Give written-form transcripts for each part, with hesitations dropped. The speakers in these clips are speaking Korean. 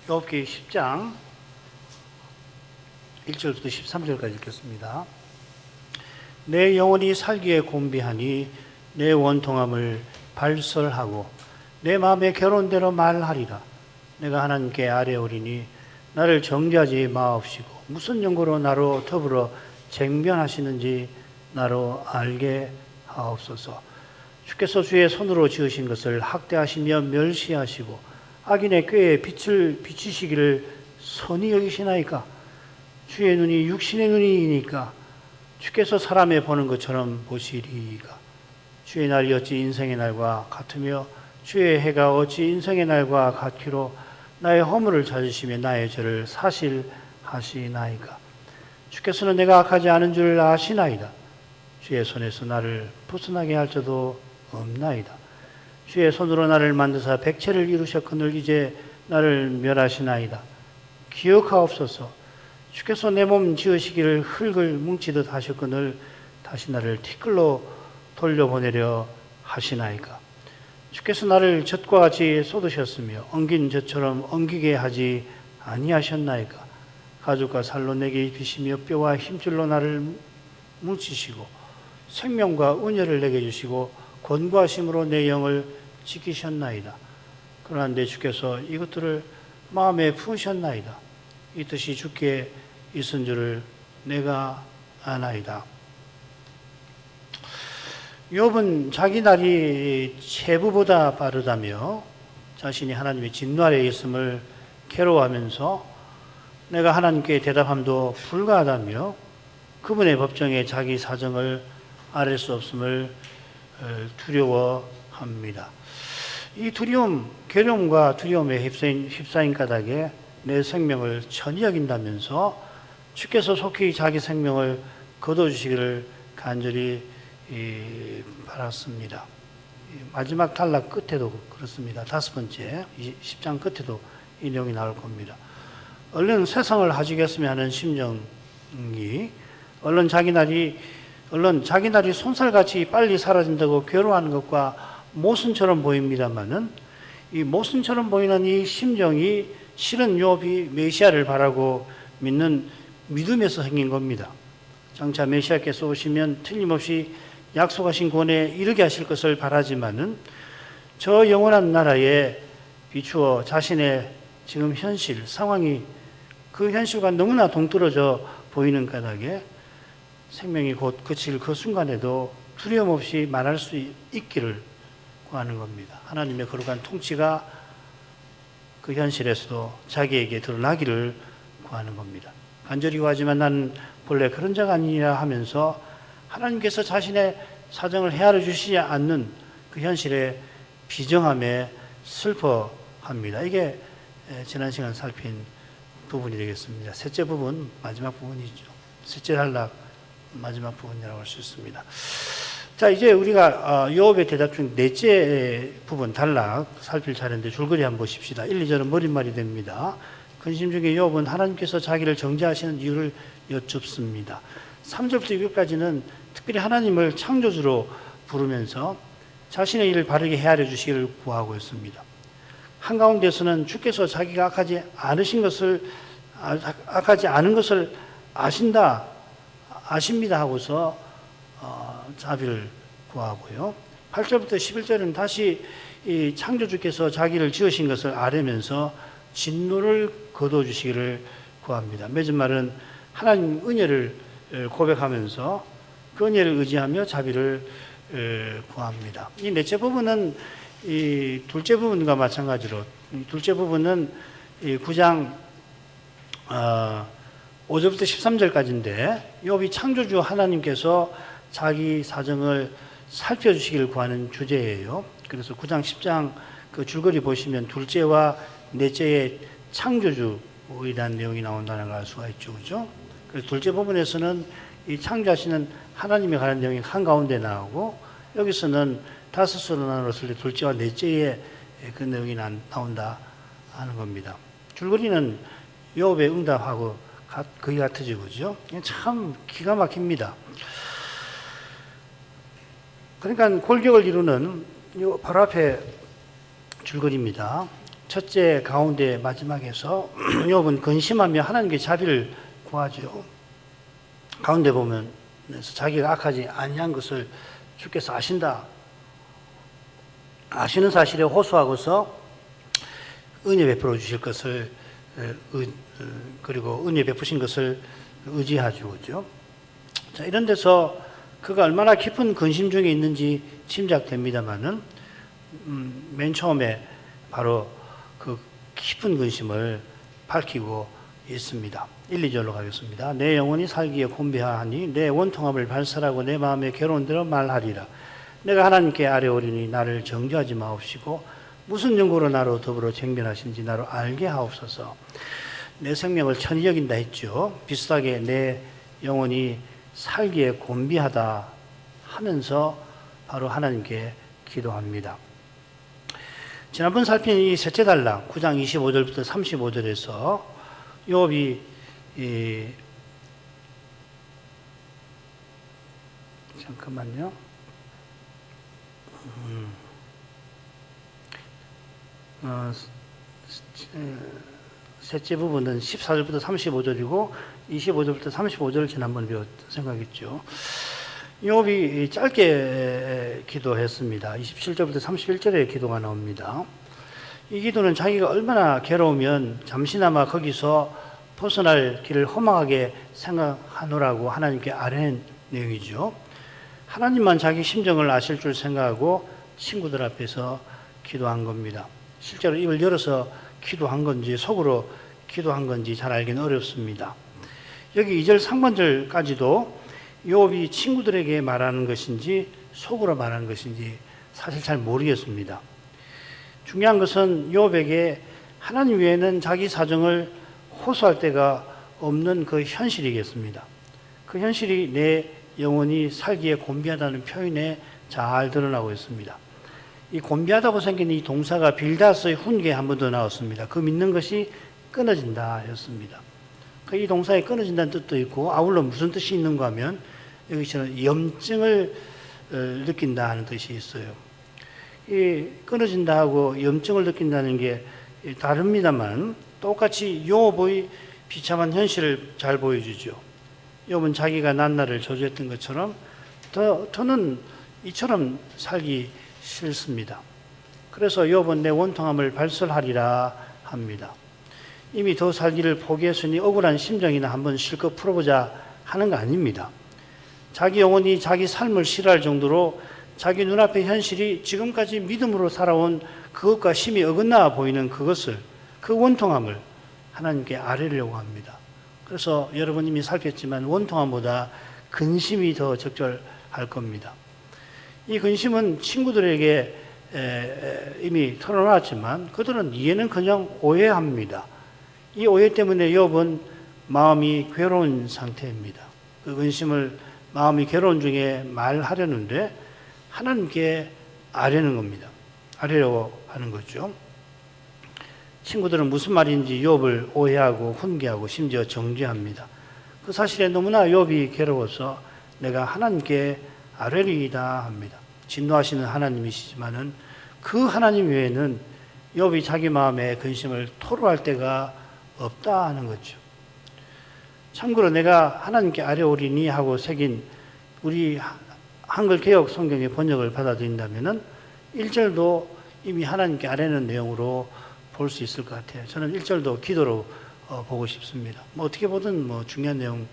욥기 10장 1절부터 13절까지 읽겠습니다. 내 영혼이 살기에 곤비하니 내 원통함을 발설하고 내 마음의 결혼대로 말하리라. 내가 하나님께 아뢰오리니 나를 정죄하지 마옵시고 무슨 연고로 나로 더불어 쟁변하시는지 나로 알게 하옵소서. 주께서 주의 손으로 지으신 것을 학대하시며 멸시하시고 악인의 꾀에 빛을 비추시기를 선히 여기시나이까. 주의 눈이 육신의 눈이니까 주께서 사람의 보는 것처럼 보시리이까. 주의 날이 어찌 인생의 날과 같으며 주의 해가 어찌 인생의 날과 같기로 나의 허물을 찾으시며 나의 죄를 사실하시나이까. 주께서는 내가 악하지 않은 줄 아시나이다. 주의 손에서 나를 벗어나게 할 자도 없나이다. 주의 손으로 나를 만드사 백체를 이루셨거늘 이제 나를 멸하시나이다. 기억하옵소서. 주께서 내 몸 지으시기를 흙을 뭉치듯 하셨거늘 다시 나를 티끌로 돌려보내려 하시나이까. 주께서 나를 젖과 같이 쏟으셨으며 엉긴 젖처럼 엉기게 하지 아니하셨나이까. 가죽과 살로 내게 입히시며 뼈와 힘줄로 나를 뭉치시고 생명과 은혜를 내게 주시고 권고하심으로 내 영을 지키셨나이다. 그런데 주께서 이것들을 마음에 품으셨나이다. 이 뜻이 주께 있은 줄을 내가 아나이다. 욥은 자기 날이 체부보다 빠르다며 자신이 하나님의 진노 아래에 있음을 괴로워하면서 내가 하나님께 대답함도 불가하다며 그분의 법정에 자기 사정을 아뢰 수 없음을 두려워합니다. 이 두려움, 괴로움과 두려움에 휩싸인 까닭에 내 생명을 천히 여긴다면서 주께서 속히 자기 생명을 거둬주시기를 간절히 바랐습니다. 마지막 단락 끝에도 그렇습니다. 5번째 10장 끝에도 이 내용이 나올 겁니다. 얼른 세상을 하시겠으면 하는 심정이 얼른 자기 날이 손살같이 빨리 사라진다고 괴로워하는 것과 모순처럼 보입니다만은 이 모순처럼 보이는 이 심정이 실은 욥이 메시아를 바라고 믿는 믿음에서 생긴 겁니다. 장차 메시아께서 오시면 틀림없이 약속하신 구원에 이르게 하실 것을 바라지만은 저 영원한 나라에 비추어 자신의 지금 현실 상황이 그 현실과 너무나 동떨어져 보이는 까닭에 생명이 곧 그칠 그 순간에도 두려움 없이 말할 수 있기를 구하는 겁니다. 하나님의 거룩한 통치가 그 현실에서도 자기에게 드러나기를 구하는 겁니다. 간절히 구하지만 나는 본래 그런 자가 아니라 하면서 하나님께서 자신의 사정을 헤아려 주시지 않는 그 현실에 비정함에 슬퍼합니다. 이게 지난 시간 살핀 부분이 되겠습니다. 셋째 부분, 마지막 부분이죠. 셋째 단락, 마지막 부분이라고 할 수 있습니다. 자, 이제 우리가 욥의 대답 중 넷째 부분 단락 살필 차례인데 줄거리 한번 보십시다. 1, 2절은 머릿말이 됩니다. 근심 중에 욥은 하나님께서 자기를 정죄하시는 이유를 여쭙습니다. 3절부터 6절까지는 특별히 하나님을 창조주로 부르면서 자신의 일을 바르게 헤아려 주시기를 구하고 있습니다. 한가운데서는 주께서 자기가 악하지 않은 것을 아십니다 하고서 자비를 구하고요. 8절부터 11절은 다시 이 창조주께서 자기를 지으신 것을 아뢰면서 진노를 거둬주시기를 구합니다. 맺은 말은 하나님 은혜를 고백하면서 그 은혜를 의지하며 자비를 구합니다. 이 넷째 부분은 이 둘째 부분과 마찬가지로 둘째 부분은 이 9장 5절부터 13절까지인데 욥이 창조주 하나님께서 자기 사정을 살펴주시기를 구하는 주제예요. 그래서 9장 10장 그 줄거리 보시면 둘째와 넷째의 창조주에 대한 내용이 나온다는 걸 알 수가 있죠. 그죠? 그래서 둘째 부분에서는 이 창조하시는 하나님에 관한 내용이 한가운데 나오고 여기서는 다섯으로 나눴을 때 둘째와 넷째의 그 내용이 나온다 하는 겁니다. 줄거리는 욥의 응답하고 거의 같으죠. 그죠? 참 기가 막힙니다. 그러니까 골격을 이루는 바로 앞에 줄거리입니다. 첫째 가운데 마지막에서 욥은 근심하며 하나님께 자비를 구하죠. 가운데 보면 자기가 악하지 아니한 것을 주께서 아신다. 아시는 사실에 호소하고서 은혜 베풀어 주실 것을 그리고 은혜 베푸신 것을 의지하죠. 그죠? 자, 이런 데서 그가 얼마나 깊은 근심 중에 있는지 짐작됩니다만은 맨 처음에 바로 그 깊은 근심을 밝히고 있습니다. 1, 2절로 가겠습니다. 내 영혼이 살기에 곤비하니 내 원통함을 발설하고 내 마음에 괴로운 대로 말하리라. 내가 하나님께 아뢰오리니 나를 정죄하지 마옵시고 무슨 연고로 나로 더불어 쟁변하신지 나로 알게 하옵소서. 내 생명을 천히 여긴다 했죠. 비슷하게 내 영혼이 살기에 곤비하다 하면서 바로 하나님께 기도합니다. 지난번 살핀 이 셋째 단락 9장 25절부터 35절에서 욥이 잠깐만요. 셋째 부분은 14절부터 35절이고 25절부터 35절을 지난번에 배웠던 생각했죠. 욥이 짧게 기도했습니다. 27절부터 31절에 기도가 나옵니다. 이 기도는 자기가 얼마나 괴로우면 잠시나마 거기서 벗어날 길을 허망하게 생각하노라고 하나님께 아뢰는 내용이죠. 하나님만 자기 심정을 아실 줄 생각하고 친구들 앞에서 기도한 겁니다. 실제로 입을 열어서 기도한 건지 속으로 기도한 건지 잘 알기는 어렵습니다. 여기 2절 상반절까지도 욥이 친구들에게 말하는 것인지 속으로 말하는 것인지 사실 잘 모르겠습니다. 중요한 것은 욥에게 하나님 외에는 자기 사정을 호소할 데가 없는 그 현실이겠습니다. 그 현실이 내 영혼이 살기에 곤비하다는 표현에 잘 드러나고 있습니다. 이 곤비하다고 생긴 이 동사가 빌다스의 훈계에 한 번 더 나왔습니다. 그 믿는 것이 끊어진다 였습니다. 이 동사에 끊어진다는 뜻도 있고 아울러 무슨 뜻이 있는가 하면 여기서는 염증을 느낀다 하는 뜻이 있어요. 이 끊어진다 하고 염증을 느낀다는 게 다릅니다만 똑같이 욥의 비참한 현실을 잘 보여주죠. 욥은 자기가 난나를 저주했던 것처럼 더는 이처럼 살기 싫습니다. 그래서 욥은 내 원통함을 발설하리라 합니다. 이미 더 살기를 포기했으니 억울한 심정이나 한번 실컷 풀어보자 하는 거 아닙니다. 자기 영혼이 자기 삶을 싫어할 정도로 자기 눈앞의 현실이 지금까지 믿음으로 살아온 그것과 심히 어긋나 보이는 그것을, 그 원통함을 하나님께 아뢰려고 합니다. 그래서 여러분 이미 살폈지만 원통함보다 근심이 더 적절할 겁니다. 이 근심은 친구들에게 이미 털어놨지만 그들은 이해는 그냥 오해합니다. 이 오해 때문에 욥은 마음이 괴로운 상태입니다. 그 근심을 마음이 괴로운 중에 말하려는데 하나님께 아뢰는 겁니다. 아뢰려고 하는 거죠. 친구들은 무슨 말인지 욥을 오해하고 훈계하고 심지어 정죄합니다. 그 사실에 너무나 욥이 괴로워서 내가 하나님께 아뢰리이다 합니다. 진노하시는 하나님이시지만은 그 하나님 외에는 욥이 자기 마음의 근심을 토로할 데가 없다 하는 거죠. 참고로 내가 하나님께 아뢰오리니 하고 새긴 우리 한글 개역 성경의 번역을 받아들인다면은 1절도 이미 하나님께 아뢰는 내용으로 볼 수 있을 것 같아요. 저는 1절도 기도로 보고 싶습니다. 어떻게 보든 중요한 내용,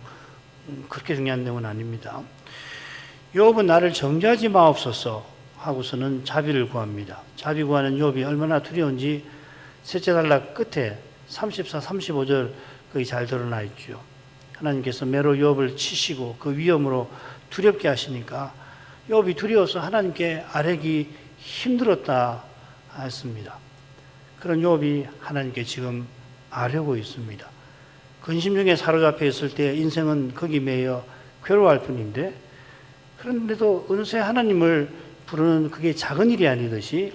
그렇게 중요한 내용은 아닙니다. 욥은 나를 정죄하지 마옵소서 하고서는 자비를 구합니다. 자비 구하는 욥이 얼마나 두려운지 셋째 단락 끝에 34, 35절 거기 잘 드러나 있죠. 하나님께서 매로 욥을 치시고 그 위험으로 두렵게 하시니까 욥이 두려워서 하나님께 아뢰기 힘들었다 했습니다. 그런 욥이 하나님께 지금 아뢰고 있습니다. 근심 중에 사로잡혀 있을 때 인생은 거기 매여 괴로워할 뿐인데 그런데도 어느새 하나님을 부르는 그게 작은 일이 아니듯이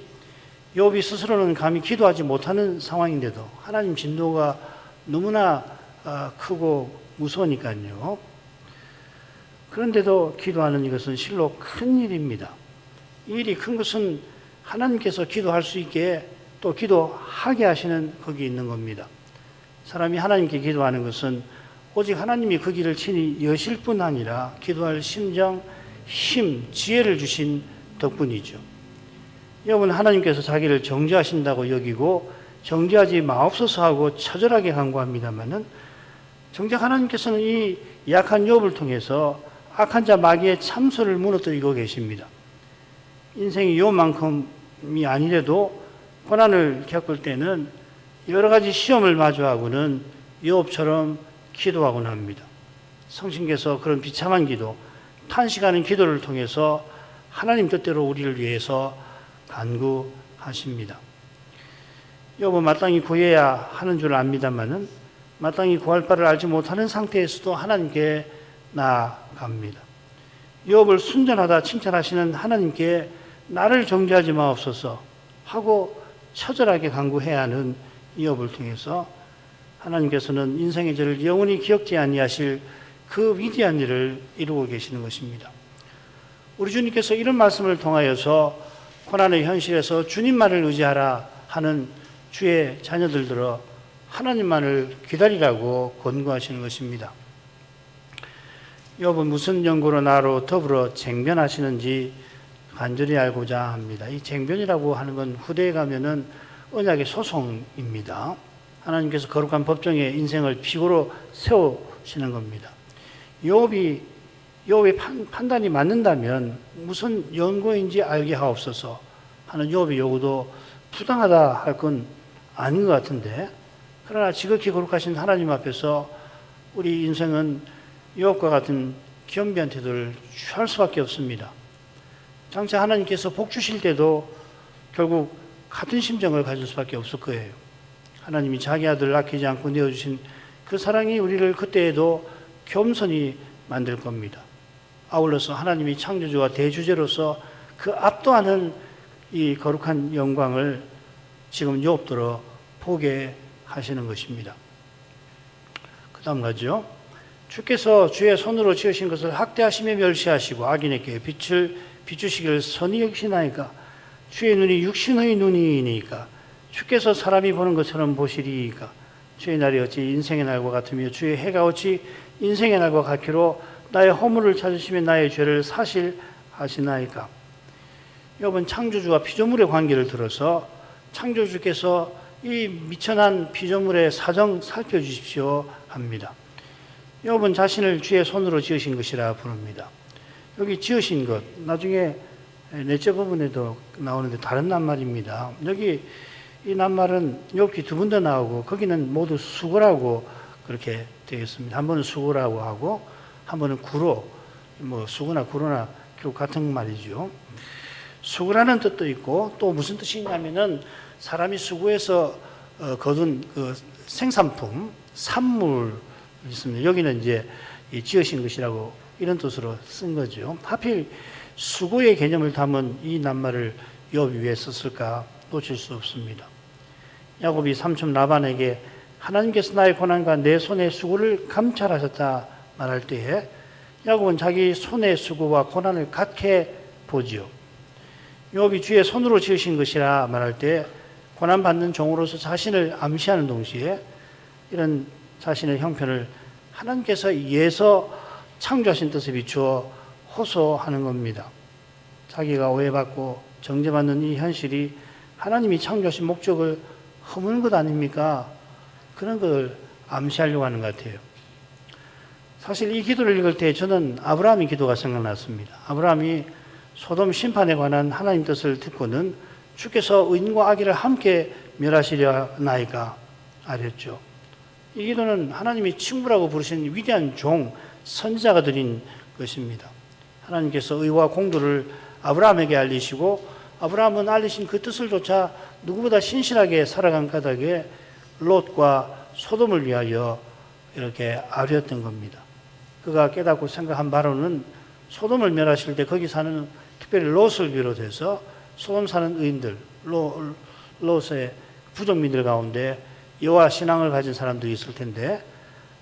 욥이 스스로는 감히 기도하지 못하는 상황인데도 하나님 진노가 너무나 크고 무서우니까요. 그런데도 기도하는 이것은 실로 큰 일입니다. 이 일이 큰 것은 하나님께서 기도할 수 있게 또 기도하게 하시는 거기 있는 겁니다. 사람이 하나님께 기도하는 것은 오직 하나님이 그 길을 친히 여실 뿐 아니라 기도할 심정, 힘, 지혜를 주신 덕분이죠. 욥은 하나님께서 자기를 정죄하신다고 여기고 정죄하지 마옵소서 하고 처절하게 간구합니다마는 정작 하나님께서는 이 약한 욥을 통해서 악한 자 마귀의 참소를 무너뜨리고 계십니다. 인생이 욥만큼이 아니래도 고난을 겪을 때는 여러 가지 시험을 마주하고는 욥처럼 기도하곤 합니다. 성신께서 그런 비참한 기도, 탄식하는 기도를 통해서 하나님 뜻대로 우리를 위해서 간구하십니다. 욥은 마땅히 구해야 하는 줄 압니다만은 마땅히 구할 바를 알지 못하는 상태에서도 하나님께 나아갑니다. 욥을 순전하다 칭찬하시는 하나님께 나를 정죄하지 마옵소서 하고 처절하게 간구해야 하는 욥을 통해서 하나님께서는 인생의 죄를 영원히 기억지 아니하실 그 위대한 일을 이루고 계시는 것입니다. 우리 주님께서 이런 말씀을 통하여서 고난의 현실에서 주님만을 의지하라 하는 주의 자녀들들어 하나님만을 기다리라고 권고하시는 것입니다. 욥은 무슨 연고로 나로 더불어 쟁변하시는지 간절히 알고자 합니다. 이 쟁변이라고 하는 건 후대에 가면은 언약의 소송입니다. 하나님께서 거룩한 법정에 인생을 피고로 세우시는 겁니다. 욥의 판단이 맞는다면 무슨 연고인지 알게 하옵소서 하는 욥의 요구도 부당하다 할 건 아닌 것 같은데, 그러나 지극히 거룩하신 하나님 앞에서 우리 인생은 욥과 같은 겸비한 태도를 취할 수밖에 없습니다. 장차 하나님께서 복 주실 때도 결국 같은 심정을 가질 수밖에 없을 거예요. 하나님이 자기 아들을 아끼지 않고 내어주신 그 사랑이 우리를 그때에도 겸손히 만들 겁니다. 아울러서 하나님이 창조주와 대주제로서 그 압도하는 이 거룩한 영광을 지금 욥들어 보게 하시는 것입니다. 그 다음 가죠. 주께서 주의 손으로 지으신 것을 학대하시며 멸시하시고 악인에게 빛을 비추시기를 선히 여기시나이까. 주의 눈이 육신의 눈이니까 주께서 사람이 보는 것처럼 보시리이까. 주의 날이 어찌 인생의 날과 같으며 주의 해가 어찌 인생의 날과 같기로 나의 허물을 찾으시며 나의 죄를 사실하시나이까. 욥은 창조주와 피조물의 관계를 들어서 창조주께서 이 미천한 피조물의 사정 살펴주십시오 합니다. 욥은 자신을 주의 손으로 지으신 것이라 부릅니다. 여기 지으신 것, 나중에 넷째 부분에도 나오는데 다른 낱말입니다. 여기 이 낱말은 욥기 두 번 더 나오고 거기는 모두 수고라고 그렇게 되어 있습니다. 한 번은 수고라고 하고 한 번은 구로, 수고나 구로나 결국 같은 말이죠. 수고라는 뜻도 있고 또 무슨 뜻이 있냐면은 사람이 수고해서 거둔 그 생산품, 산물 있습니다. 여기는 이제 지으신 것이라고 이런 뜻으로 쓴 거죠. 하필 수고의 개념을 담은 이 낱말을 욥이 왜 썼을까 놓칠 수 없습니다. 야곱이 삼촌 라반에게 하나님께서 나의 고난과 내 손의 수고를 감찰하셨다 말할 때에 야곱은 자기 손의 수고와 고난을 같게 보지요. 욥이 주의 손으로 지으신 것이라 말할 때 고난받는 종으로서 자신을 암시하는 동시에 이런 자신의 형편을 하나님께서 예서 창조하신 뜻에 비추어 호소하는 겁니다. 자기가 오해받고 정죄받는 이 현실이 하나님이 창조하신 목적을 허무는 것 아닙니까? 그런 걸 암시하려고 하는 것 같아요. 사실 이 기도를 읽을 때 저는 아브라함의 기도가 생각났습니다. 아브라함이 소돔 심판에 관한 하나님 뜻을 듣고는 주께서 의인과 악인을 함께 멸하시려 나이까 아랬죠. 이 기도는 하나님이 친구라고 부르신 위대한 종, 선지자가 드린 것입니다. 하나님께서 의와 공도를 아브라함에게 알리시고 아브라함은 알리신 그 뜻을 조차 누구보다 신실하게 살아간 까닭에 롯과 소돔을 위하여 이렇게 아뢰었던 겁니다. 그가 깨닫고 생각한 바로는 소돔을 멸하실 때 거기 사는 특별히 롯을 비롯해서 소돔 사는 의인들, 롯의 부족민들 가운데 여호와 신앙을 가진 사람들이 있을 텐데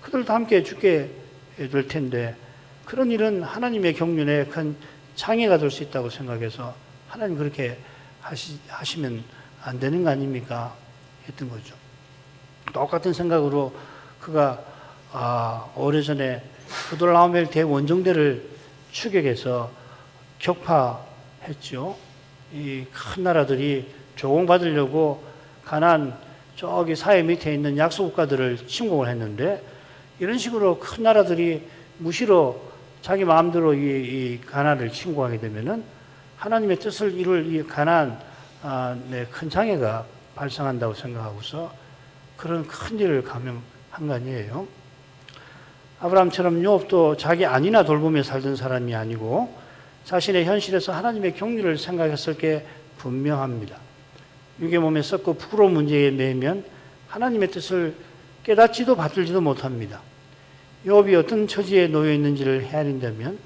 그들도 함께 죽게 될 텐데 그런 일은 하나님의 경륜에 큰 장애가 될 수 있다고 생각해서 하나님 그렇게 하시면 안 되는 거 아닙니까? 했던 거죠. 똑같은 생각으로 그가 오래전에 부돌라오멜 대원정대를 추격해서 격파했죠. 이 큰 나라들이 조공받으려고 가나안 저기 사해 밑에 있는 약소 국가들을 침공을 했는데, 이런 식으로 큰 나라들이 무시로 자기 마음대로 이 가나안을 침공하게 되면은 하나님의 뜻을 이룰 이 가나안 큰 장애가 발생한다고 생각하고서 그런 큰 일을 감행한 거 아니에요. 아브라함처럼 욥도 자기 아내나 돌보며 살던 사람이 아니고 자신의 현실에서 하나님의 경륜을 생각했을 게 분명합니다. 육의 몸에 썩고 부끄러운 문제에 매이면 하나님의 뜻을 깨닫지도 받들지도 못합니다. 욥이 어떤 처지에 놓여 있는지를 헤아린다면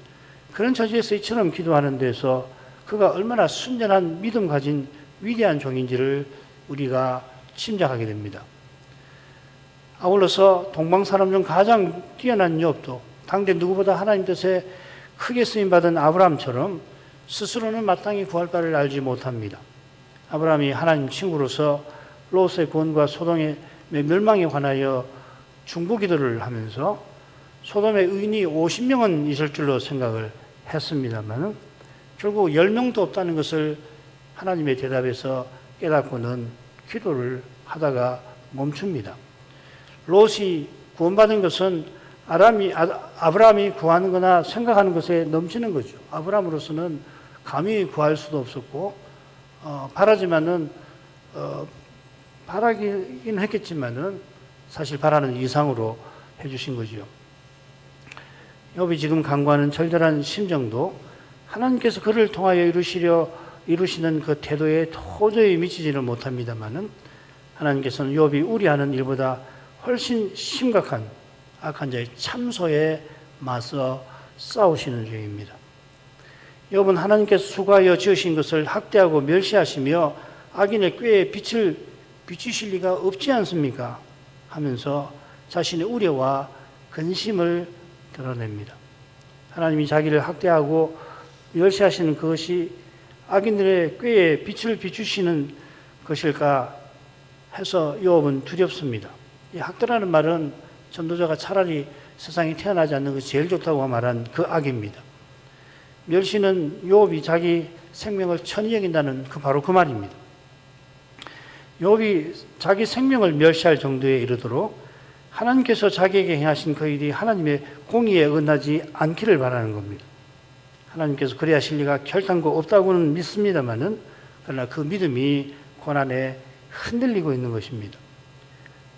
그런 처지에서 이처럼 기도하는 데서 그가 얼마나 순전한 믿음 가진 위대한 종인지를 우리가 짐작하게 됩니다. 아울러서 동방 사람 중 가장 뛰어난 욥도 당대 누구보다 하나님 뜻에 크게 쓰임받은 아브라함처럼 스스로는 마땅히 구할 바를 알지 못합니다. 아브라함이 하나님 친구로서 롯의 구원과 소돔의 멸망에 관하여 중보기도를 하면서 소돔의 의인이 50명은 있을 줄로 생각을 했습니다만 결국 10명도 없다는 것을 하나님의 대답에서 깨닫고는 기도를 하다가 멈춥니다. 롯이 구원받은 것은 아브라함이 구하는 거나 생각하는 것에 넘치는 거죠. 아브라함으로서는 감히 구할 수도 없었고 바라지만은 바라긴 했겠지만은 사실 바라는 이상으로 해주신 거죠. 욥이 지금 간구하는 절절한 심정도 하나님께서 그를 통하여 이루시는 그 태도에 도저히 미치지는 못합니다만은 하나님께서는 욥이 우려하는 일보다 훨씬 심각한 악한 자의 참소에 맞서 싸우시는 중입니다. 욥은 하나님께서 수고하여 지으신 것을 학대하고 멸시하시며 악인의 꾀에 빛을 비추실 리가 없지 않습니까? 하면서 자신의 우려와 근심을 드러냅니다. 하나님이 자기를 학대하고 멸시하시는 그것이 악인들의 꾀에 빛을 비추시는 것일까 해서 욥은 두렵습니다. 이 학대라는 말은 전도자가 차라리 세상에 태어나지 않는 것이 제일 좋다고 말한 그 악입니다. 멸시는 욥이 자기 생명을 천히 여긴다는 바로 그 말입니다. 욥이 자기 생명을 멸시할 정도에 이르도록 하나님께서 자기에게 행하신 그 일이 하나님의 공의에 어긋나지 않기를 바라는 겁니다. 하나님께서 그래야 할 리가 결단코 없다고는 믿습니다만은 그러나 그 믿음이 고난에 흔들리고 있는 것입니다.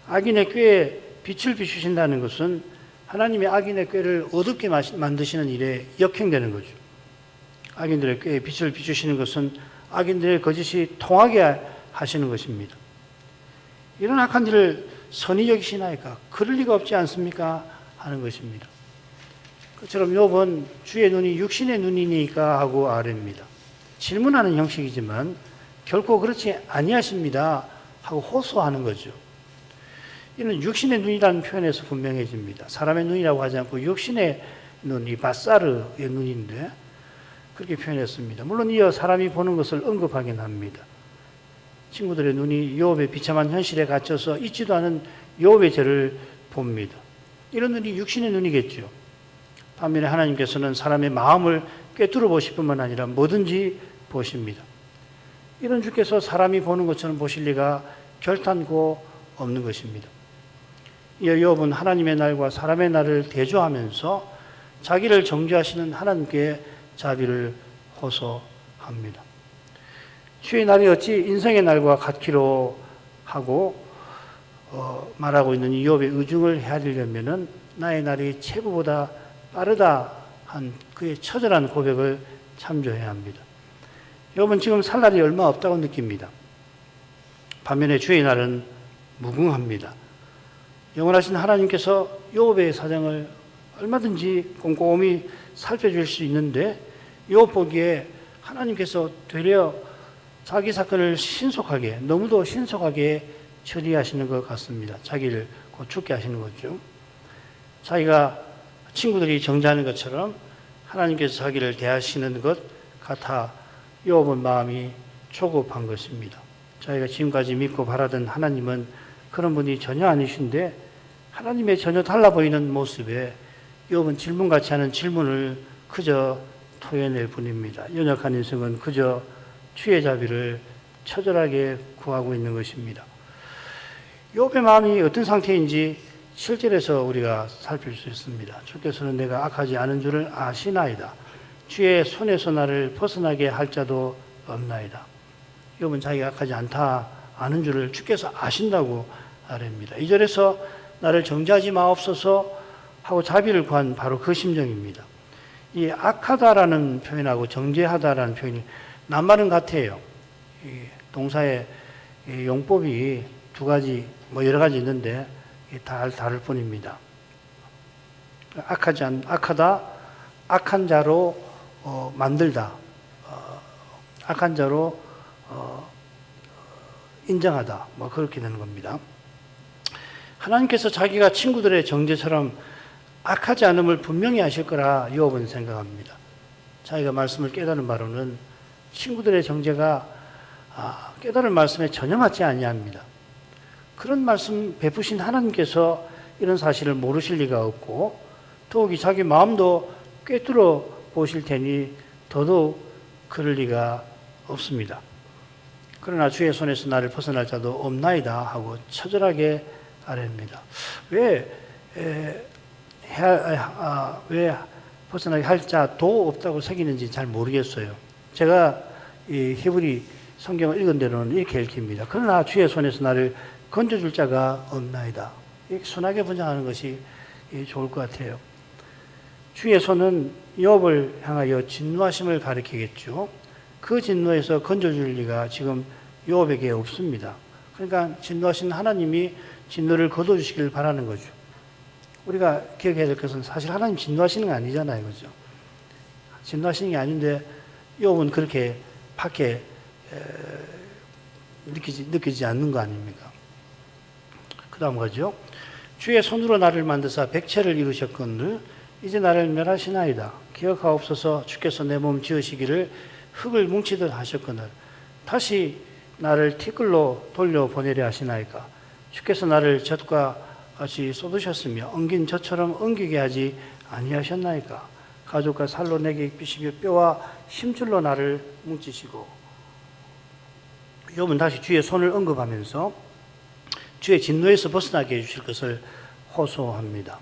악인의 꾀에 빛을 비추신다는 것은 하나님의 악인의 꾀를 어둡게 만드시는 일에 역행되는 거죠. 악인들의 꾀에 빛을 비추시는 것은 악인들의 거짓이 통하게 하시는 것입니다. 이런 악한 일을 선히 여기시나이까? 그럴 리가 없지 않습니까? 하는 것입니다. 그처럼 욥은 주의 눈이 육신의 눈이니까 하고 아뢰입니다. 질문하는 형식이지만 결코 그렇지 아니하십니다 하고 호소하는 거죠. 이는 육신의 눈이라는 표현에서 분명해집니다. 사람의 눈이라고 하지 않고 육신의 눈, 이 바사르의 눈인데 그렇게 표현했습니다. 물론 이어 사람이 보는 것을 언급하긴 합니다. 친구들의 눈이 욥의 비참한 현실에 갇혀서 있지도 않은 욥의 죄를 봅니다. 이런 눈이 육신의 눈이겠죠. 반면에 하나님께서는 사람의 마음을 꿰뚫어 보실 뿐만 아니라 뭐든지 보십니다. 이런 주께서 사람이 보는 것처럼 보실 리가 결단코 없는 것입니다. 이어 욥은 하나님의 날과 사람의 날을 대조하면서 자기를 정죄하시는 하나님께 자비를 호소합니다. 주의 날이 어찌 인생의 날과 같기로 하고 말하고 있는 이 욥의 의중을 헤아리려면은 나의 날이 체구보다 빠르다 한 그의 처절한 고백을 참조해야 합니다. 욥은 지금 살 날이 얼마 없다고 느낍니다. 반면에 주의 날은 무궁합니다. 영원하신 하나님께서 욥의 사정을 얼마든지 꼼꼼히 살펴줄 수 있는데 욥 보기에 하나님께서 되려 자기 사건을 신속하게, 너무도 신속하게 처리하시는 것 같습니다. 자기를 곧 죽게 하시는 거죠. 자기가 친구들이 정죄하는 것처럼 하나님께서 자기를 대하시는 것 같아 욥은 마음이 조급한 것입니다. 저희가 지금까지 믿고 바라던 하나님은 그런 분이 전혀 아니신데 하나님의 전혀 달라 보이는 모습에 욥은 질문같이 하는 질문을 그저 토해낼 뿐입니다. 연약한 인생은 그저 주의 자비를 처절하게 구하고 있는 것입니다. 욥의 마음이 어떤 상태인지 7절에서 우리가 살필 수 있습니다. 주께서는 내가 악하지 않은 줄을 아시나이다. 주의 손에서 나를 벗어나게 할 자도 없나이다. 욥은 자기가 악하지 않다 아는 줄을 주께서 아신다고 아뢰입니다. 2절에서 나를 정죄하지 마옵소서 하고 자비를 구한 바로 그 심정입니다. 이 악하다라는 표현하고 정죄하다라는 표현이 낱말은 같아요. 이 동사의 용법이 두 가지, 여러 가지 있는데 다 다를 뿐입니다. 악하다, 악한 자로 만들다, 악한 자로 인정하다, 그렇게 되는 겁니다. 하나님께서 자기가 친구들의 정죄처럼 악하지 않음을 분명히 아실 거라 욥은 생각합니다. 자기가 말씀을 깨달은 바로는 친구들의 정죄가 깨달은 말씀에 전혀 맞지 아니합니다. 그런 말씀 베푸신 하나님께서 이런 사실을 모르실 리가 없고 더욱이 자기 마음도 꿰뚫어 보실 테니 더더욱 그럴 리가 없습니다. 그러나 주의 손에서 나를 벗어날 자도 없나이다 하고 처절하게 아뢰입니다. 왜 벗어나게 할 자도 없다고 새기는지 잘 모르겠어요. 제가 이 히브리 성경을 읽은 대로는 이렇게 읽힙니다. 그러나 주의 손에서 나를 건져줄 자가 없나이다. 이렇게 순하게 번역하는 것이 좋을 것 같아요. 주의 손은 욥을 향하여 진노하심을 가리키겠죠. 그 진노에서 건져줄 리가 지금 욥에게 없습니다. 그러니까 진노하신 하나님이 진노를 거둬주시길 바라는 거죠. 우리가 기억해야 될 것은 사실 하나님 진노하시는 게 아니잖아요. 그죠? 진노하시는 게 아닌데 욥은 그렇게 밖에 느끼지 않는 거 아닙니까? 그 다음 거죠. 주의 손으로 나를 만드사 백체를 이루셨거늘 이제 나를 멸하시나이다. 기억하옵소서. 주께서 내 몸 지으시기를 흙을 뭉치듯 하셨거늘 다시 나를 티끌로 돌려보내려 하시나이까. 주께서 나를 젖과 같이 쏟으셨으며 엉긴 젖처럼 엉기게 하지 아니하셨나이까. 가죽과 살로 내게 입히시며 뼈와 힘줄로 나를 뭉치시고. 욥은 다시 주의 손을 언급하면서 주의 진노에서 벗어나게 해주실 것을 호소합니다.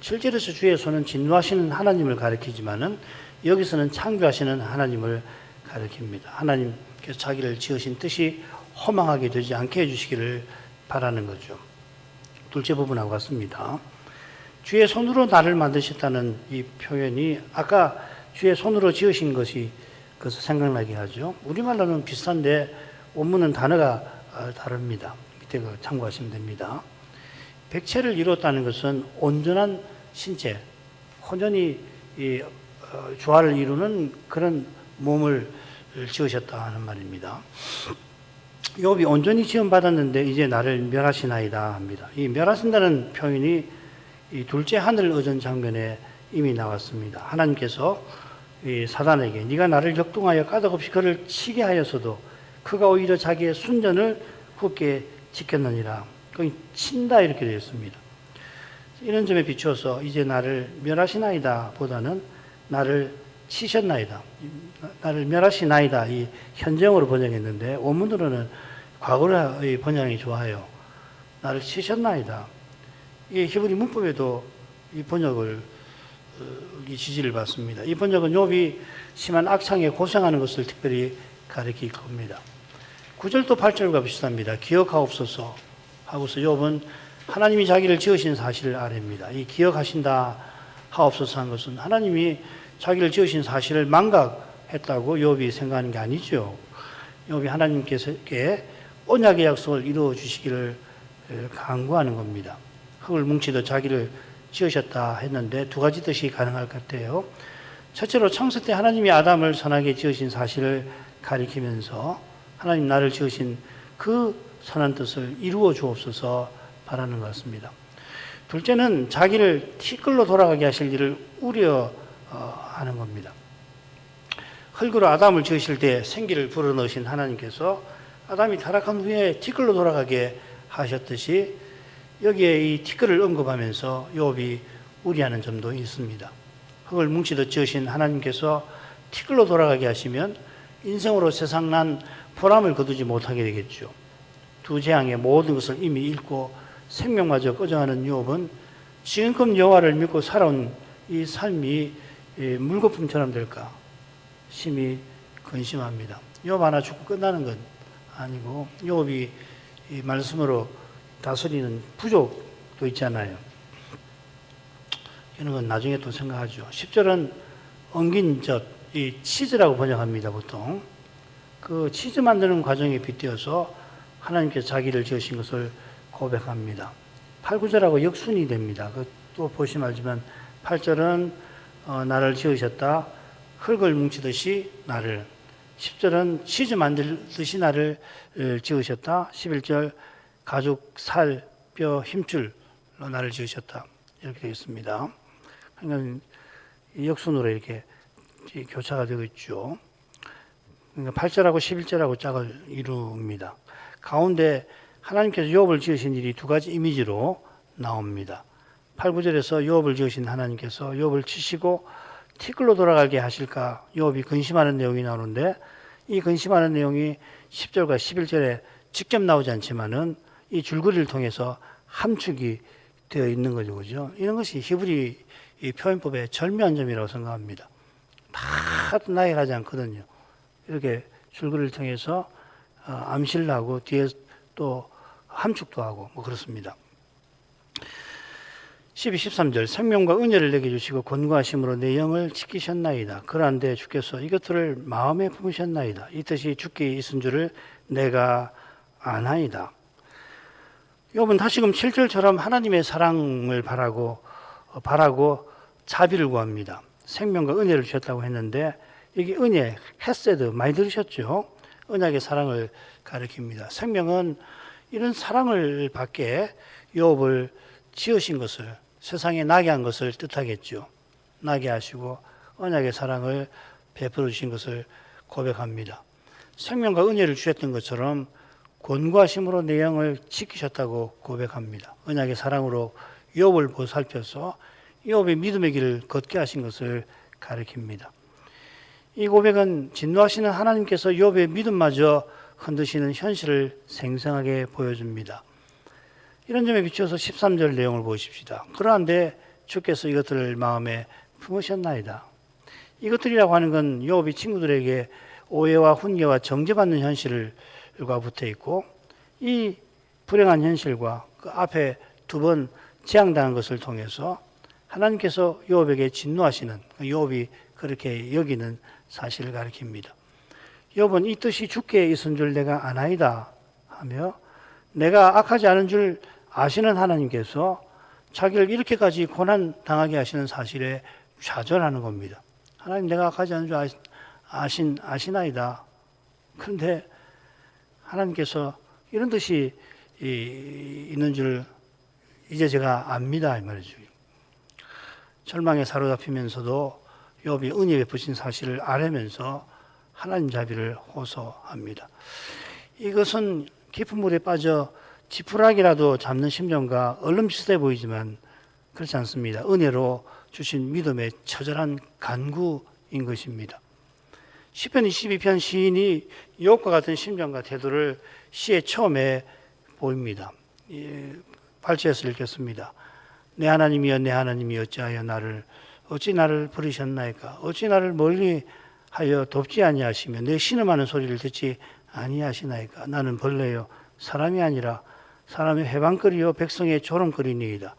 7절에서 주의 손은 진노하시는 하나님을 가리키지만은 여기서는 창조하시는 하나님을 가리킵니다. 하나님께서 자기를 지으신 뜻이 허망하게 되지 않게 해주시기를 바라는 거죠. 둘째 부분하고 같습니다. 주의 손으로 나를 만드셨다는 이 표현이 아까 주의 손으로 지으신 것이 그것을 생각나게 하죠. 우리말로는 비슷한데 원문은 단어가 다릅니다. 밑에 참고하시면 됩니다. 백체를 이뤘다는 것은 온전한 신체, 혼연히 조화를 이루는 그런 몸을 지으셨다 하는 말입니다. 욥이 온전히 지음받았는데 이제 나를 멸하시나이다 합니다. 이 멸하신다는 표현이 이 둘째 하늘 의전 장면에 이미 나왔습니다. 하나님께서 이 사단에게 네가 나를 역동하여 까닭없이 그를 치게 하였어도 그가 오히려 자기의 순전을 굳게 지켰느니라. 거기 친다 이렇게 되어 있습니다. 이런 점에 비추어서 이제 나를 멸하시나이다 보다는 나를 치셨나이다. 나를 멸하시나이다. 이 현재형으로 번역했는데 원문으로는 과거의 번역이 좋아요. 나를 치셨나이다. 이 히브리 문법에도 이 번역을 이 지지를 받습니다. 이 번역은 욥이 심한 악창에 고생하는 것을 특별히 가리킬 겁니다. 9절도 8절과 비슷합니다. 기억하옵소서 하고서 욥은 하나님이 자기를 지으신 사실을 아뢰입니다. 이 기억하신다 하옵소서 한 것은 하나님이 자기를 지으신 사실을 망각했다고 욥이 생각하는 게 아니죠. 욥이 하나님께서께 언약의 약속을 이루어 주시기를 간구하는 겁니다. 흙을 뭉치듯 자기를 지으셨다 했는데 두 가지 뜻이 가능할 것 같아요. 첫째로 창세 때 하나님이 아담을 선하게 지으신 사실을 가리키면서 하나님 나를 지으신 그 선한 뜻을 이루어 주옵소서 바라는 것 같습니다. 둘째는 자기를 티끌로 돌아가게 하실 일을 우려하는 겁니다. 흙으로 아담을 지으실 때 생기를 불어넣으신 하나님께서 아담이 타락한 후에 티끌로 돌아가게 하셨듯이 여기에 이 티끌을 언급하면서 욥이 우려하는 점도 있습니다. 흙을 뭉치듯 지으신 하나님께서 티끌로 돌아가게 하시면 인생으로 세상 난 보람을 거두지 못하게 되겠죠. 두 재앙의 모든 것을 이미 잃고 생명마저 꺼져가는 욥은 지금껏 여호와를 믿고 살아온 이 삶이 물거품처럼 될까 심히 근심합니다. 욥 하나 죽고 끝나는 건 아니고 욥이 이 말씀으로 다스리는 부족도 있잖아요. 이런 건 나중에 또 생각하죠. 10절은 엉긴 젖, 이 치즈라고 번역합니다, 보통. 그 치즈 만드는 과정에 빗대어서 하나님께서 자기를 지으신 것을 고백합니다. 8, 9절하고 역순이 됩니다. 또 보시면 알지만 8절은 나를 지으셨다. 흙을 뭉치듯이 나를. 10절은 치즈 만들듯이 나를 지으셨다. 11절 가죽, 살, 뼈, 힘줄로 나를 지으셨다. 이렇게 되어 있습니다. 그러니까 역순으로 이렇게 교차가 되고 있죠. 그러니까 8절하고 11절하고 짝을 이룹니다. 가운데 하나님께서 욥을 지으신 일이 두 가지 이미지로 나옵니다. 8, 9절에서 욥을 지으신 하나님께서 욥을 치시고 티끌로 돌아가게 하실까 욥이 근심하는 내용이 나오는데 이 근심하는 내용이 10절과 11절에 직접 나오지 않지만은 이 줄거리를 통해서 함축이 되어 있는 거죠. 그죠? 이런 것이 히브리 표현법의 절묘한 점이라고 생각합니다. 다 나열하지 않거든요. 이렇게 줄거리를 통해서 암시를 하고 뒤에 또 함축도 하고 뭐 그렇습니다. 12, 13절 생명과 은혜를 내게 주시고 권고하심으로 내 영을 지키셨나이다. 그러한데 주께서 이것들을 마음에 품으셨나이다. 이 뜻이 주께 있은 줄을 내가 아나이다. 욥은 다시금 7절처럼 하나님의 사랑을 바라고 자비를 구합니다. 생명과 은혜를 주셨다고 했는데 여기 은혜, 헤세드 많이 들으셨죠? 언약의 사랑을 가리킵니다. 생명은 이런 사랑을 받게 욥을 지으신 것을 세상에 나게 한 것을 뜻하겠죠. 나게 하시고 언약의 사랑을 베풀어 주신 것을 고백합니다. 생명과 은혜를 주셨던 것처럼 권고하심으로 내 영을 지키셨다고 고백합니다. 언약의 사랑으로 욥을 보살펴서 욥의 믿음의 길을 걷게 하신 것을 가리킵니다. 이 고백은 진노하시는 하나님께서 욥의 믿음마저 흔드시는 현실을 생생하게 보여줍니다. 이런 점에 비추어서 13절 내용을 보십시다. 그러한데 주께서 이것들을 마음에 품으셨나이다. 이것들이라고 하는 건 욥이 친구들에게 오해와 훈계와 정죄받는 현실과 붙어 있고 이 불행한 현실과 그 앞에 두 번 재앙당한 것을 통해서 하나님께서 욥에게 진노하시는 욥이 그렇게 여기는 사실을 가리킵니다. 욥은 이 뜻이 주께 있은 줄 내가 아나이다 하며 내가 악하지 않은 줄 아시는 하나님께서 자기를 이렇게까지 고난 당하게 하시는 사실에 좌절하는 겁니다. 하나님 내가 악하지 않은 줄 아시나이다. 그런데 하나님께서 이런 뜻이 있는 줄 이제 제가 압니다 이 말이죠. 절망에 사로잡히면서도 욥이 은혜 베푸신 사실을 알면서 하나님 자비를 호소합니다. 이것은 깊은 물에 빠져 지푸라기라도 잡는 심정과 얼른 비슷해 보이지만 그렇지 않습니다. 은혜로 주신 믿음의 처절한 간구인 것입니다. 시편 22편 시인이 욥과 같은 심정과 태도를 시의 처음에 보입니다. 8절에서 읽겠습니다. 내 하나님이여 내 하나님이 어찌 나를 버리셨나이까? 어찌 나를 멀리하여 돕지 아니하시며 내 신음하는 소리를 듣지 아니하시나이까? 나는 벌레요 사람이 아니라 사람의 해방거리요 백성의 조롱거리니이다.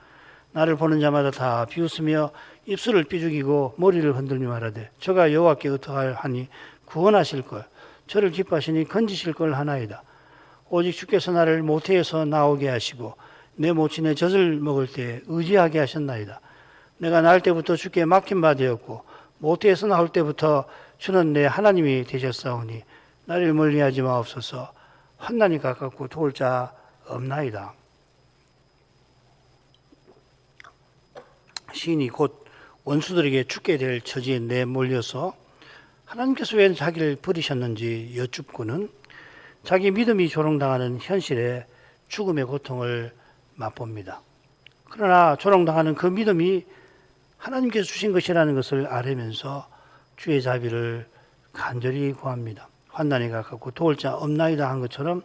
나를 보는 자마다 다 비웃으며 입술을 삐죽이고 머리를 흔들며 말하되 저가 여호와께 어떠하니 구원하실 걸 저를 기뻐하시니 건지실 걸 하나이다. 오직 주께서 나를 모태에서 나오게 하시고 내 모친의 젖을 먹을 때 의지하게 하셨나이다. 내가 날 때부터 주께 맡긴 바 되었고 모태에서 나올 때부터 주는 내 하나님이 되셨사오니 나를 멀리하지 마옵소서. 환난이 가깝고 도울 자 없나이다. 시인이 곧 원수들에게 죽게 될 처지에 내몰려서 하나님께서 왜 자기를 버리셨는지 여쭙고는 자기 믿음이 조롱당하는 현실에 죽음의 고통을 맛봅니다. 그러나 조롱당하는 그 믿음이 하나님께서 주신 것이라는 것을 알으면서 주의 자비를 간절히 구합니다. 환난이 가깝고 도울 자 없나이다 한 것처럼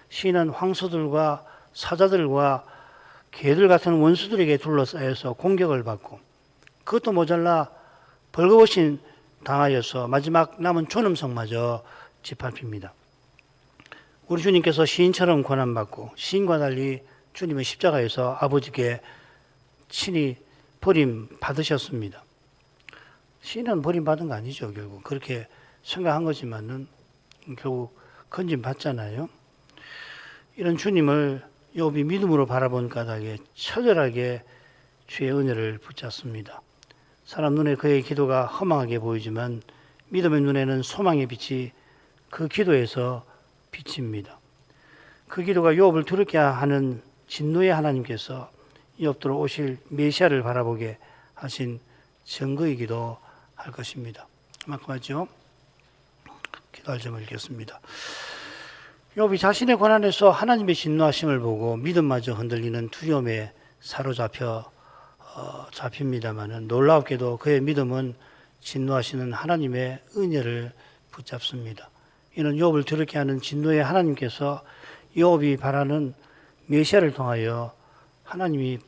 시인은 황소들과 사자들과 개들 같은 원수들에게 둘러싸여서 공격을 받고 그것도 모자라 벌거벗이 당하여서 마지막 남은 존엄성마저 짓밟힙니다. 우리 주님께서 시인처럼 고난받고 시인과 달리 주님은 십자가에서 아버지께 친히 버림받으셨습니다. 시인은 버림받은 거 아니죠. 결국 그렇게 생각한 거지만은 결국 건짐받잖아요. 이런 주님을 욥이 믿음으로 바라본 까닭에 처절하게 주의 은혜를 붙잡습니다. 사람 눈에 그의 기도가 허망하게 보이지만 믿음의 눈에는 소망의 빛이 그 기도에서 비칩니다. 그 기도가 욥을 두렵게 하는 진노의 하나님께서 욥으로 오실 메시아를 바라보게 하신 증거이기도 할 것입니다. 그만큼 하죠. 기도할 점을 읽겠습니다. 욥이 자신의 고난에서 하나님의 진노하심을 보고 믿음마저 흔들리는 두려움에 잡힙니다마는 놀랍게도 그의 믿음은 진노하시는 하나님의 은혜를 붙잡습니다. 이는 욥을 두렵게 하는 진노의 하나님께서 욥이 바라는 메시아를 통하여 하나님이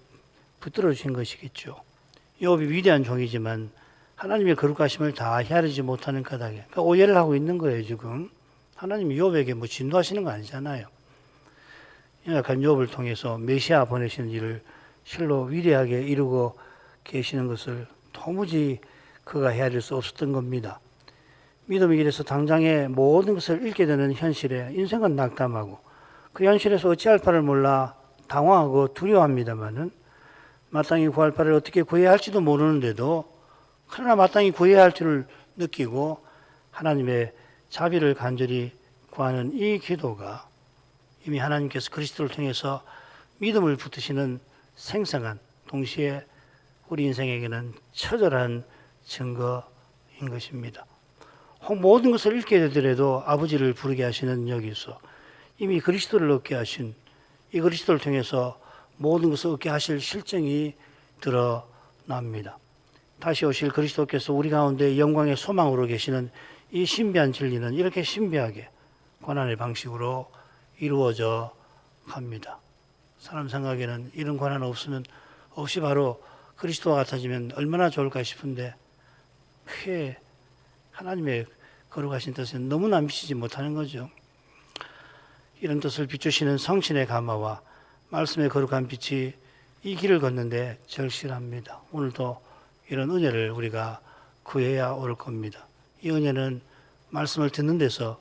붙들어 주신 것이겠죠. 욥이 위대한 종이지만 하나님의 거룩하심을 다 헤아리지 못하는 까닭에 그러니까 오해를 하고 있는 거예요. 지금 하나님이 욥에게 뭐 진노하시는 거 아니잖아요. 연약한 욥을 통해서 메시아 보내시는 일을 실로 위대하게 이루고 계시는 것을 도무지 그가 헤아릴 수 없었던 겁니다. 믿음의 길에서 당장의 모든 것을 잃게 되는 현실에 인생은 낙담하고 그 현실에서 어찌할 바를 몰라 당황하고 두려워합니다마는 마땅히 구할 바를 어떻게 구해야 할지도 모르는데도 그러나 마땅히 구해야 할 줄을 느끼고 하나님의 자비를 간절히 구하는 이 기도가 이미 하나님께서 그리스도를 통해서 믿음을 붙드시는 생생한 동시에 우리 인생에게는 처절한 증거인 것입니다. 모든 것을 잃게 되더라도 아버지를 부르게 하시는 여기서 이미 그리스도를 얻게 하신 이 그리스도를 통해서 모든 것을 얻게 하실 실정이 드러납니다. 다시 오실 그리스도께서 우리 가운데 영광의 소망으로 계시는 이 신비한 진리는 이렇게 신비하게 고난의 방식으로 이루어져 갑니다. 사람 생각에는 이런 고난 없이 바로 그리스도와 같아지면 얼마나 좋을까 싶은데 그게 하나님의 거룩하신 뜻은 너무나 미치지 못하는 거죠. 이런 뜻을 비추시는 성신의 감화와 말씀의 거룩한 빛이 이 길을 걷는데 절실합니다. 오늘도 이런 은혜를 우리가 구해야 올 겁니다. 이 은혜는 말씀을 듣는 데서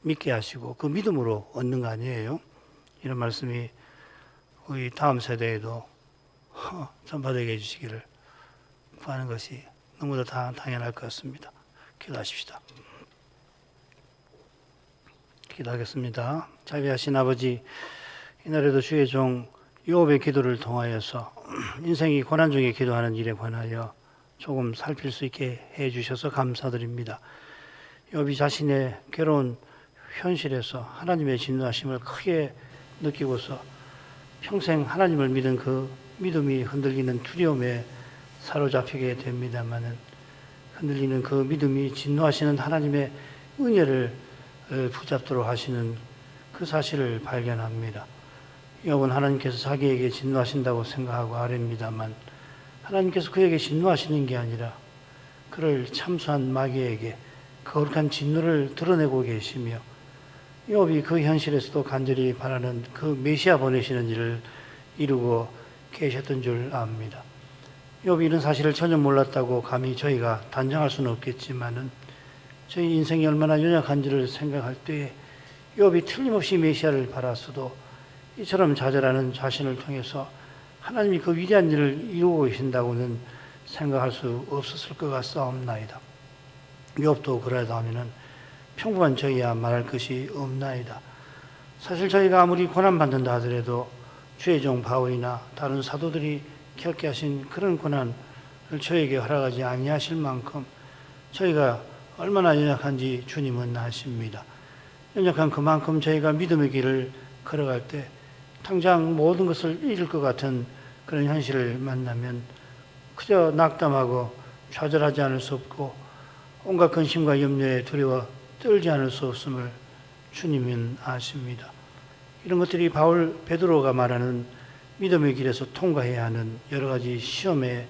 믿게 하시고 그 믿음으로 얻는 거 아니에요. 이런 말씀이 우리 다음 세대에도 전파되게 해주시기를 구하는 것이 너무도 당연할 것 같습니다. 기도하십시다. 기도하겠습니다. 자비하신 아버지, 이날에도 주의 종 욥의 기도를 통하여서 인생이 고난 중에 기도하는 일에 관하여 조금 살필 수 있게 해주셔서 감사드립니다. 욥이 자신의 괴로운 현실에서 하나님의 진노하심을 크게 느끼고서 평생 하나님을 믿은 그 믿음이 흔들리는 두려움에 사로잡히게 됩니다마는 흔들리는 그 믿음이 진노하시는 하나님의 은혜를 붙잡도록 하시는 그 사실을 발견합니다. 욥은 하나님께서 자기에게 진노하신다고 생각하고 아뢰입니다만 하나님께서 그에게 진노하시는 게 아니라 그를 참수한 마귀에게 거룩한 진노를 드러내고 계시며 욥이 그 현실에서도 간절히 바라는 그 메시아 보내시는 일을 이루고 계셨던 줄 압니다. 욥이 이런 사실을 전혀 몰랐다고 감히 저희가 단정할 수는 없겠지만은 저희 인생이 얼마나 연약한지를 생각할 때에 욥이 틀림없이 메시아를 바랐어도 이처럼 좌절하는 자신을 통해서 하나님이 그 위대한 일을 이루고 계신다고는 생각할 수 없었을 것 같사옵나이다. 욥도 그러다 하면은 평범한 저희야 말할 것이 없나이다. 사실 저희가 아무리 고난받는다 하더라도 주의 종 바울이나 다른 사도들이 겪게 하신 그런 고난을 저에게 허락하지 아니하실 만큼 저희가 얼마나 연약한지 주님은 아십니다. 연약한 그만큼 저희가 믿음의 길을 걸어갈 때 당장 모든 것을 잃을 것 같은 그런 현실을 만나면 그저 낙담하고 좌절하지 않을 수 없고 온갖 근심과 염려에 두려워 떨지 않을 수 없음을 주님은 아십니다. 이런 것들이 베드로가 말하는 믿음의 길에서 통과해야 하는 여러 가지 시험에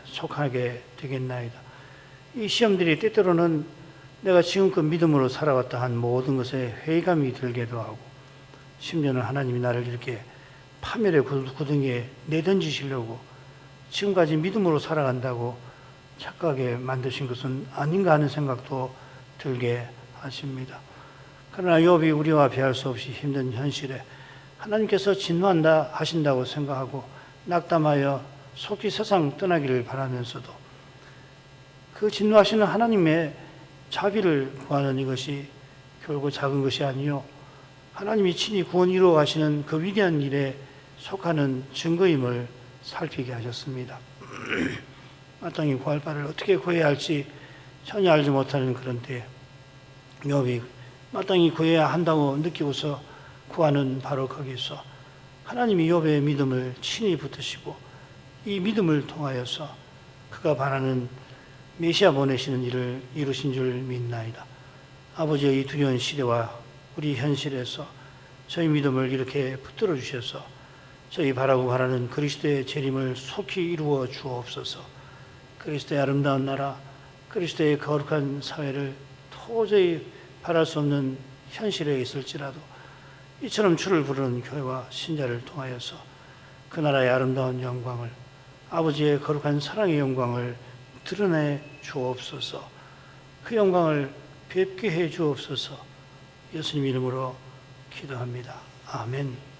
속하게 되겠나이다. 이 시험들이 때때로는 내가 지금껏 믿음으로 살아왔다 한 모든 것에 회의감이 들기도 하고, 심지어는 하나님이 나를 이렇게 파멸의 구덩이에 내던지시려고 지금까지 믿음으로 살아간다고 착각하게 만드신 것은 아닌가 하는 생각도 들게 하십니다. 그러나 욥이 우리와 비할 수 없이 힘든 현실에 하나님께서 진노한다 하신다고 생각하고 낙담하여 속히 세상 떠나기를 바라면서도 그 진노하시는 하나님의 자비를 구하는 이것이 결국 작은 것이 아니요 하나님이 친히 구원 이루어 가시는 그 위대한 일에 속하는 증거임을 살피게 하셨습니다. 마땅히 구할 바를 어떻게 구해야 할지 전혀 알지 못하는 그런 때에 욥이 마땅히 구해야 한다고 느끼고서 구하는 바로 거기서 하나님이 욥의 믿음을 친히 붙드시고 이 믿음을 통하여서 그가 바라는 메시아 보내시는 일을 이루신 줄 믿나이다. 아버지의 이 두려운 시대와 우리 현실에서 저희 믿음을 이렇게 붙들어 주셔서 저희 바라고 바라는 그리스도의 재림을 속히 이루어 주옵소서. 그리스도의 아름다운 나라, 그리스도의 거룩한 사회를 도저히 바랄 수 없는 현실에 있을지라도 이처럼 주를 부르는 교회와 신자를 통하여서 그 나라의 아름다운 영광을, 아버지의 거룩한 사랑의 영광을 드러내 주옵소서. 그 영광을 뵙게 해 주옵소서. 예수님 이름으로 기도합니다. 아멘.